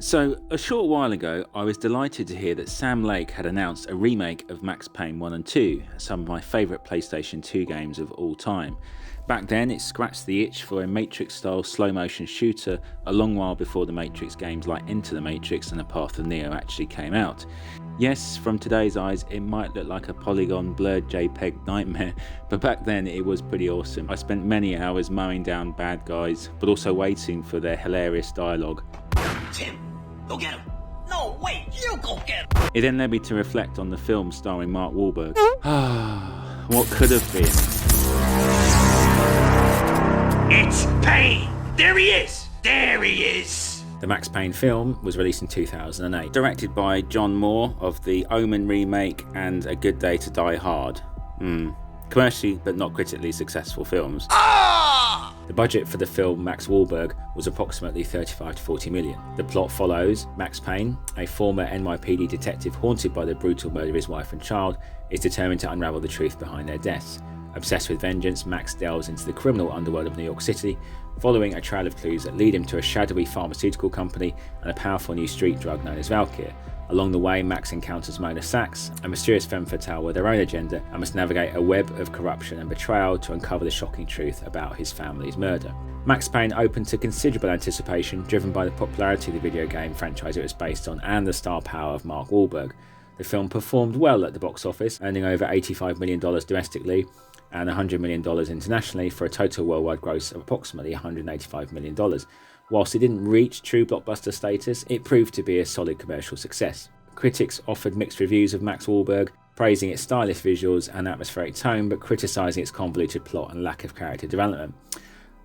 So, a short while ago, I was delighted to hear that Sam Lake had announced a remake of Max Payne 1 and 2, some of my favourite PlayStation 2 games of all time. Back then, it scratched the itch for a Matrix-style slow-motion shooter a long while before the Matrix games like Enter the Matrix and The Path of Neo actually came out. Yes, from today's eyes, it might look like a polygon blurred JPEG nightmare, but back then it was pretty awesome. I spent many hours mowing down bad guys, but also waiting for their hilarious dialogue. Tim, go get him. No, wait, you go get him. It then led me to reflect on the film starring Mark Wahlberg. What could have been? It's Payne. There he is. There he is. The Max Payne film was released in 2008, directed by John Moore of the Omen remake and A Good Day to Die Hard. Commercially but not critically successful films. The budget for the film Max Wahlberg was approximately 35 to 40 million. The plot follows Max Payne, a former NYPD detective haunted by the brutal murder of his wife and child, is determined to unravel the truth behind their deaths. Obsessed with vengeance, Max delves into the criminal underworld of New York City, following a trail of clues that lead him to a shadowy pharmaceutical company and a powerful new street drug known as Valkyr. Along the way, Max encounters Mona Sachs, a mysterious femme fatale with her own agenda, and must navigate a web of corruption and betrayal to uncover the shocking truth about his family's murder. Max Payne opened to considerable anticipation, driven by the popularity of the video game franchise it was based on and the star power of Mark Wahlberg. The film performed well at the box office, earning over $85 million domestically and $100 million internationally for a total worldwide gross of approximately $185 million. Whilst it didn't reach true blockbuster status, it proved to be a solid commercial success. Critics offered mixed reviews of Max Wahlberg, praising its stylish visuals and atmospheric tone, but criticising its convoluted plot and lack of character development.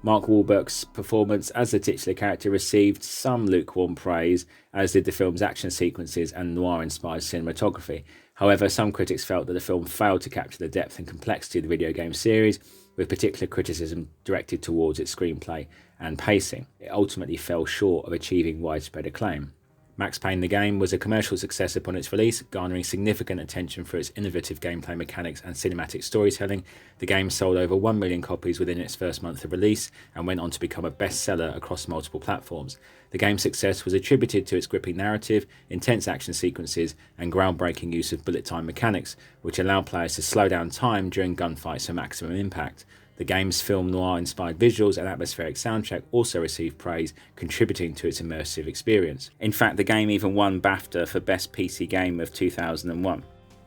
Mark Wahlberg's performance as the titular character received some lukewarm praise, as did the film's action sequences and noir-inspired cinematography. However, some critics felt that the film failed to capture the depth and complexity of the video game series, with particular criticism directed towards its screenplay and pacing. It ultimately fell short of achieving widespread acclaim. Max Payne the game was a commercial success upon its release, garnering significant attention for its innovative gameplay mechanics and cinematic storytelling. The game sold over 1 million copies within its first month of release and went on to become a bestseller across multiple platforms. The game's success was attributed to its gripping narrative, intense action sequences, and groundbreaking use of bullet time mechanics, which allow players to slow down time during gunfights for maximum impact. The game's film noir-inspired visuals and atmospheric soundtrack also received praise, contributing to its immersive experience. In fact, the game even won BAFTA for Best PC Game of 2001.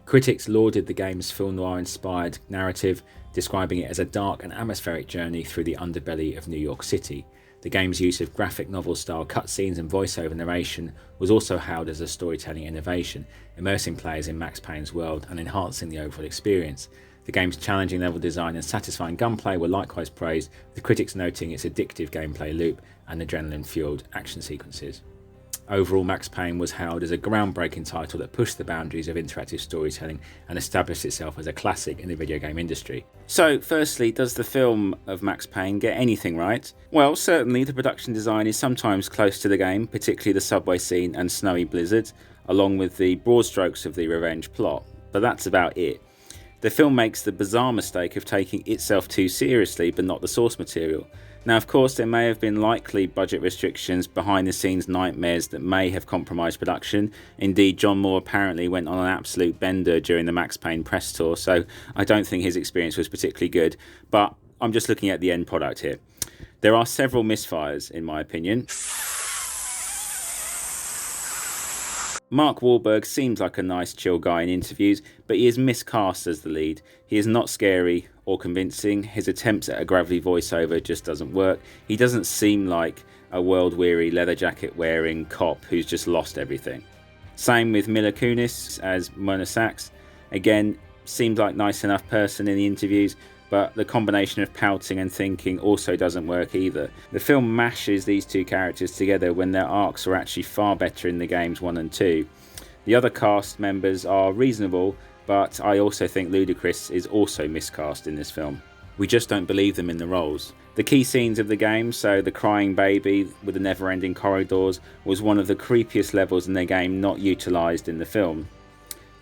Critics lauded the game's film noir-inspired narrative, describing it as a dark and atmospheric journey through the underbelly of New York City. The game's use of graphic novel-style cutscenes and voiceover narration was also hailed as a storytelling innovation, immersing players in Max Payne's world and enhancing the overall experience. The game's challenging level design and satisfying gunplay were likewise praised, with critics noting its addictive gameplay loop and adrenaline-fueled action sequences. Overall, Max Payne was hailed as a groundbreaking title that pushed the boundaries of interactive storytelling and established itself as a classic in the video game industry. So, firstly, does the film of Max Payne get anything right? Well, certainly the production design is sometimes close to the game, particularly the subway scene and snowy blizzards, along with the broad strokes of the revenge plot, but that's about it. The film makes the bizarre mistake of taking itself too seriously, but not the source material. Now, of course, there may have been likely budget restrictions, behind-the-scenes nightmares that may have compromised production. Indeed, John Moore apparently went on an absolute bender during the Max Payne press tour, so I don't think his experience was particularly good. But I'm just looking at the end product here. There are several misfires, in my opinion. Mark Wahlberg seems like a nice, chill guy in interviews, but he is miscast as the lead. He is not scary or convincing. His attempts at a gravelly voiceover just doesn't work. He doesn't seem like a world-weary, leather jacket-wearing cop who's just lost everything. Same with Mila Kunis as Mona Sachs. Again, seemed like nice enough person in the interviews, but the combination of pouting and thinking also doesn't work either. The film mashes these two characters together when their arcs are actually far better in the games 1 and 2. The other cast members are reasonable, but I also think Ludacris is also miscast in this film. We just don't believe them in the roles. The key scenes of the game, so the crying baby with the never-ending corridors, was one of the creepiest levels in the game not utilised in the film.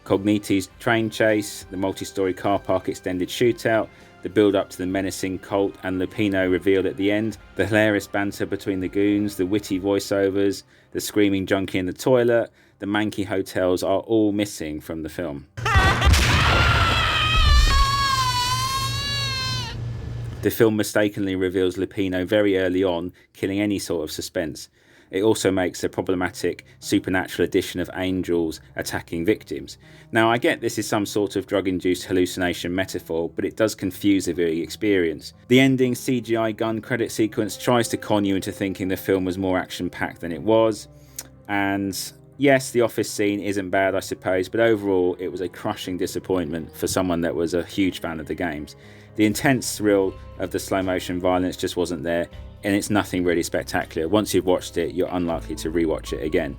Cogniti's train chase, the multi-story car park extended shootout, the build-up to the menacing Colt and Lupino reveal at the end, the hilarious banter between the goons, the witty voiceovers, the screaming junkie in the toilet, the manky hotels are all missing from the film. The film mistakenly reveals Lupino very early on, killing any sort of suspense. It also makes a problematic supernatural addition of angels attacking victims. Now, I get this is some sort of drug-induced hallucination metaphor, but it does confuse the viewing experience. The ending CGI gun credit sequence tries to con you into thinking the film was more action-packed than it was. And yes, the office scene isn't bad, I suppose, but overall it was a crushing disappointment for someone that was a huge fan of the games. The intense thrill of the slow-motion violence just wasn't there, and it's nothing really spectacular. Once you've watched it, you're unlikely to rewatch it again.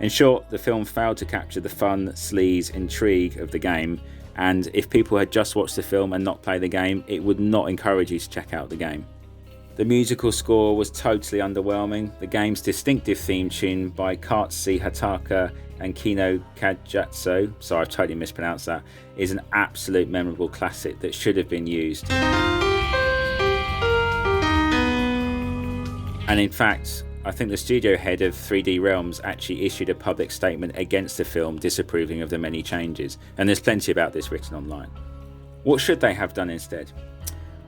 In short, the film failed to capture the fun, sleaze, intrigue of the game, and if people had just watched the film and not played the game, it would not encourage you to check out the game. The musical score was totally underwhelming. The game's distinctive theme tune by Katsushi Hataka and Kino Kajatsu, sorry I've totally mispronounced that, is an absolute memorable classic that should have been used. And in fact, I think the studio head of 3D Realms actually issued a public statement against the film, disapproving of the many changes, and there's plenty about this written online. What should they have done instead?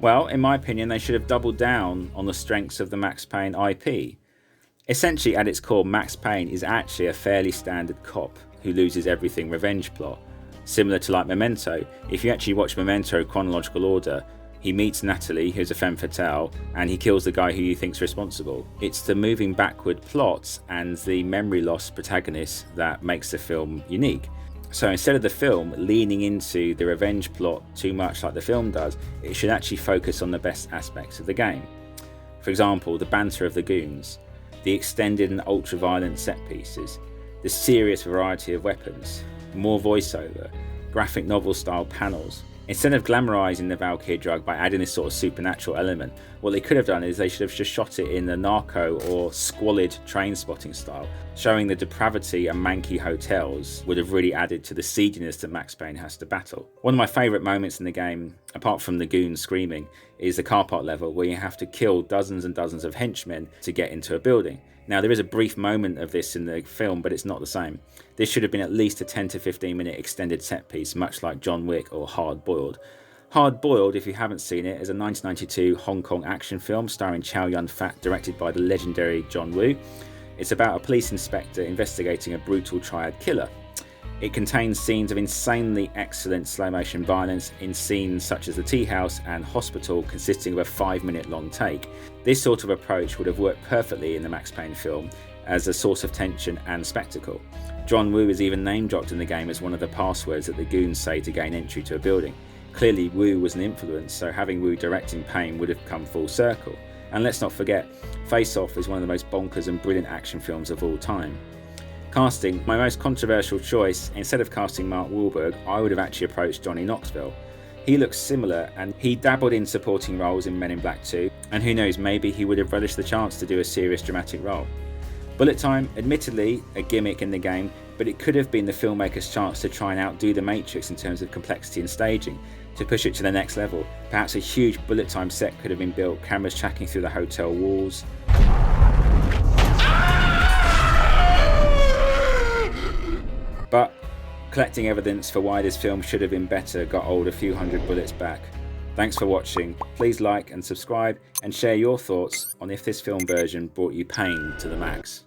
Well, in my opinion, they should have doubled down on the strengths of the Max Payne IP. Essentially, at its core, Max Payne is actually a fairly standard cop who loses everything revenge plot. Similar to like Memento, if you actually watch Memento chronological order, he meets Natalie, who's a femme fatale, and he kills the guy who he thinks responsible. It's the moving backward plot and the memory loss protagonist that makes the film unique. So instead of the film leaning into the revenge plot too much like the film does, it should actually focus on the best aspects of the game. For example, the banter of the goons, the extended and ultra-violent set pieces, the serious variety of weapons, more voiceover, graphic novel style panels. Instead of glamorizing the Valkyrie drug by adding this sort of supernatural element, what they could have done is they should have just shot it in the narco or squalid train spotting style. Showing the depravity and manky hotels would have really added to the seediness that Max Payne has to battle. One of my favourite moments in the game, apart from the goons screaming, is the car park level where you have to kill dozens and dozens of henchmen to get into a building. Now, there is a brief moment of this in the film, but it's not the same. This should have been at least a 10 to 15 minute extended set piece, much like John Wick or Hard Boiled. Hard Boiled, if you haven't seen it, is a 1992 Hong Kong action film starring Chow Yun-fat, directed by the legendary John Woo. It's about a police inspector investigating a brutal triad killer. It contains scenes of insanely excellent slow-motion violence in scenes such as the tea house and hospital, consisting of a 5-minute long take. This sort of approach would have worked perfectly in the Max Payne film as a source of tension and spectacle. John Woo is even name-dropped in the game as one of the passwords that the goons say to gain entry to a building. Clearly Woo was an influence, so having Woo directing Payne would have come full circle. And let's not forget, Face Off is one of the most bonkers and brilliant action films of all time. Casting, my most controversial choice, instead of casting Mark Wahlberg, I would have actually approached Johnny Knoxville. He looks similar and he dabbled in supporting roles in Men in Black 2, and who knows, maybe he would have relished the chance to do a serious dramatic role. Bullet time, admittedly a gimmick in the game, but it could have been the filmmaker's chance to try and outdo The Matrix in terms of complexity and staging, to push it to the next level. Perhaps a huge bullet time set could have been built, cameras tracking through the hotel walls. But collecting evidence for why this film should have been better got old a few hundred bullets back. Thanks for watching. Please like and subscribe and share your thoughts on if this film version brought you pain to the max.